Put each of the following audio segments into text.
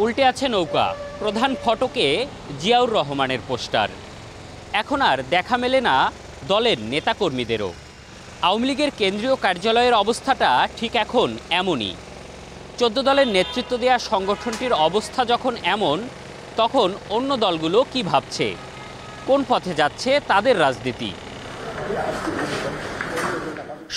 উল্টে আছে নৌকা, প্রধান ফটকে জিয়াউর রহমানের পোস্টার। এখন আর দেখা মেলে না দলের নেতাকর্মীদেরও। আওয়ামী লীগের কেন্দ্রীয় কার্যালয়ের অবস্থাটা ঠিক এখন এমনই। 14 দলের নেতৃত্ব দেওয়া সংগঠনটির অবস্থা যখন এমন, তখন অন্য দলগুলো কি ভাবছে, কোন পথে যাচ্ছে তাদের রাজনীতি।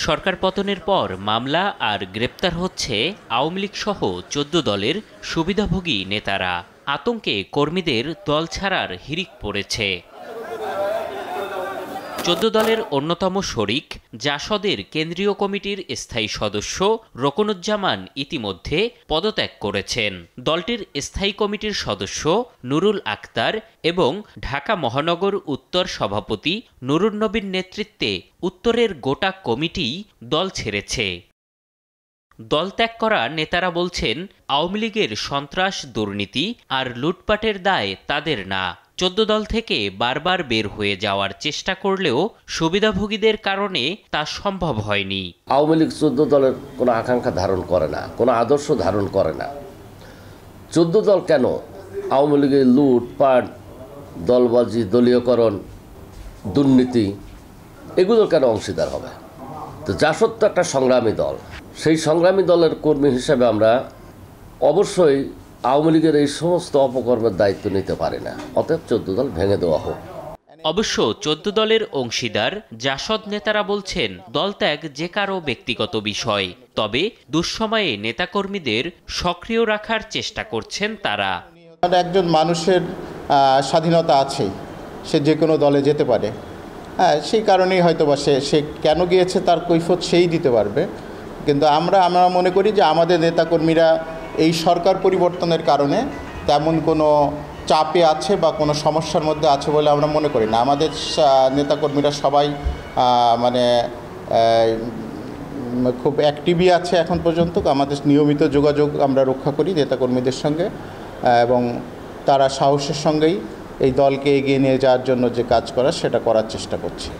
সরকার পতনের পর মামলা আর গ্রেপ্তার হচ্ছে আওয়ামী লীগ সহ 14 দলের সুবিধাভোগী নেতারা। আতঙ্কে কর্মীদের দল ছাড়ার হিড়িক পড়েছে। 14 দলের অন্যতম শরিক জাসদের কেন্দ্রীয় কমিটির স্থায়ী সদস্য রোকনুজ্জামান ইতিমধ্যে পদত্যাগ করেছেন। দলটির স্থায়ী কমিটির সদস্য নুরুল আক্তার এবং ঢাকা মহানগর উত্তর সভাপতি নুরুন নবীর নেতৃত্বে উত্তরের গোটা কমিটিই দল ছেড়েছে। দল ত্যাগ করা নেতারা বলছেন, আওয়ামী লীগের সন্ত্রাস, দুর্নীতি আর লুটপাটের দায় তাদের না। 14 দল থেকে বারবার বের হয়ে যাওয়ার চেষ্টা করলেও সুবিধাভোগীদের কারণে তা সম্ভব হয়নি। আওয়ামী লীগ 14 দলের কোনো আকাঙ্ক্ষা ধারণ করে না, কোনো আদর্শ ধারণ করে না। 14 দল কেন আওয়ামী লীগের লুটপাট, দলবাজি, দলীয়করণ, দুর্নীতি এগুলোর কেন অংশীদার হবে? তো জাসদ তো একটা সংগ্রামী দল, সেই সংগ্রামী দলের কর্মী হিসেবে আমরা অবশ্যই আওয়ামী লীগের এই সমস্ত অপকর্মের দায়িত্ব নিতে পারে না। অতএব 14 দল ভেঙে দেওয়া হোক। অবশ্য 14 দলের অংশীদার জাসদ নেতারা বলছেন, দল ত্যাগ যে কারো ব্যক্তিগত বিষয়, তবে দুঃসময়ে নেতাকর্মীদের সক্রিয় রাখার চেষ্টা করছেন তারা। একজন মানুষের স্বাধীনতা আছে, সে যে কোনো দলে যেতে পারে। হ্যাঁ, সেই কারণেই হয়তো বা সে কেন গিয়েছে তার কৈফিয়ত সেই দিতে পারবে। কিন্তু আমরা মনে করি যে আমাদের নেতাকর্মীরা এই সরকার পরিবর্তনের কারণে তেমন কোনো চাপে আছে বা কোনো সমস্যার মধ্যে আছে বলে আমরা মনে করি না। আমাদের নেতাকর্মীরা সবাই খুব অ্যাক্টিভই আছে এখন পর্যন্ত। আমাদের নিয়মিত যোগাযোগ আমরা রক্ষা করি নেতাকর্মীদের সঙ্গে, এবং তারা সাহসের সঙ্গেই এই দলকে এগিয়ে নিয়ে যাওয়ার জন্য যে কাজ করা সেটা করার চেষ্টা করছে।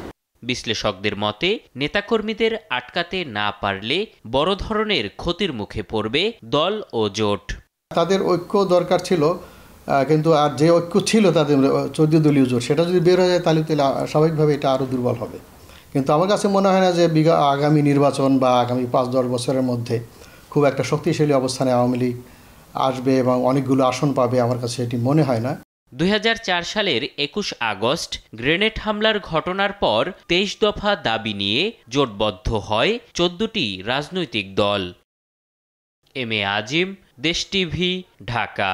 বিশ্লেষকদের মতে, নেতাকর্মীদের আটকাতে না পারলে বড় ধরনের ক্ষতির মুখে পড়বে দল ও জোট। তাদের ঐক্য দরকার ছিল, কিন্তু আর যে ঐক্য ছিল তাদের 14 দলীয় জোট, সেটা যদি বের হয়ে যায় তাহলে স্বাভাবিকভাবে এটা আরও দুর্বল হবে। কিন্তু আমার কাছে মনে হয় না যে আগামী নির্বাচন বা আগামী 5-10 বছরের মধ্যে খুব একটা শক্তিশালী অবস্থানে আওয়ামী লীগ আসবে এবং অনেকগুলো আসন পাবে। আমার কাছে এটি মনে হয় না। 2004 সালের 21 আগস্ট গ্রেনেড হামলার ঘটনার পর 23 দফা দাবি নিয়ে জোটবদ্ধ হয় 14টি রাজনৈতিক দল। এম এ আজিম, দেশ টিভি, ঢাকা।